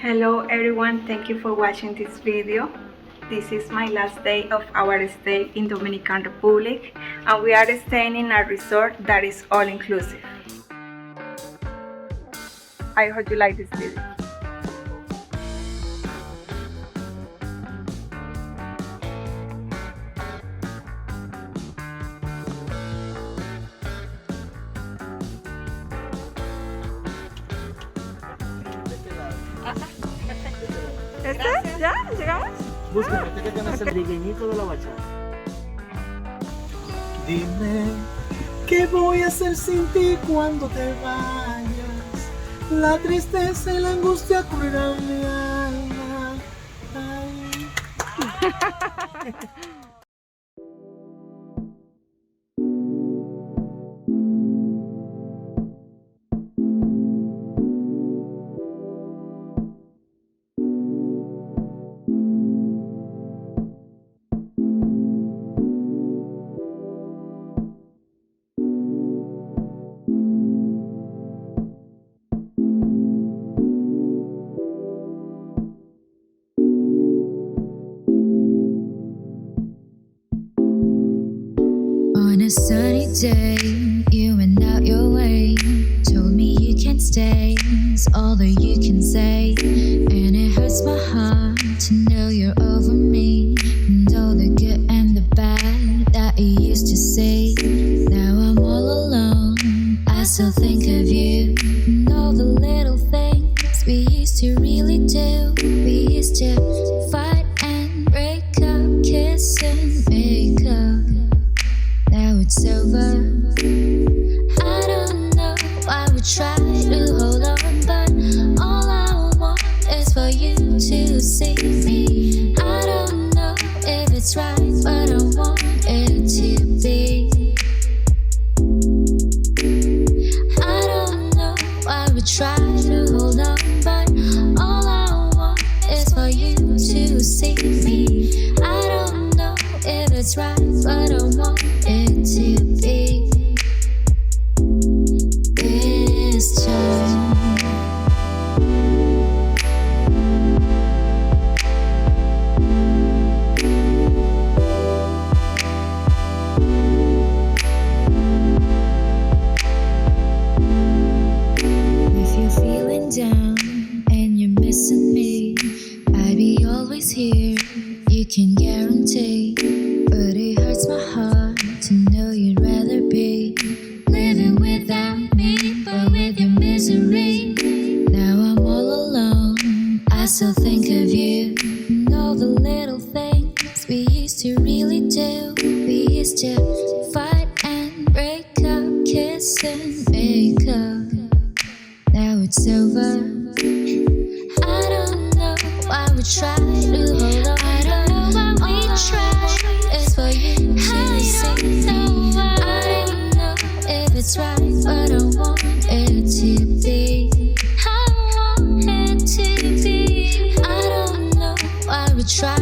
Hello everyone, thank you for watching this video. This is my last day of our stay in Dominican Republic and we are staying in a resort that is all inclusive. I hope you like this video. ¿Este? ¿Ya? ¿Llegamos? Búscame, te ganas el rigueñito de la bachata. Dime, ¿qué voy a hacer sin ti cuando te vayas? La tristeza y la angustia cubrirán mi alma. Ay. On a sunny day, you went out your way. Told me you can't stay, it's all that you can say. And it hurts my heart to know you're over me. And all the good and the bad that you used to say. Now I'm all alone, I still think of you. And all the little things we used to really do. We used to fight and break up, kiss and make up. Now it's over. I don't know, I would try to hold on, but all I want is for you to see me. I don't know if it's right, but I want it to be. I don't know, I would try to hold on, but all I want is for you to see me. I don't know if it's right, but I want it to be. This time if you're feeling down and you're missing me, I'd be always here, you can guarantee. But it hurts my heart to know you'd rather be living without me, but with your misery. Now I'm all alone, I still think of you. And all the little things we used to really do. We used to fight and break up, kiss and make up. Now it's over. I don't know, I would try to hold on. I don't know why we try. It's for you to see. I don't know if it's right, but I want it to be. I want it to be. I don't know, I would try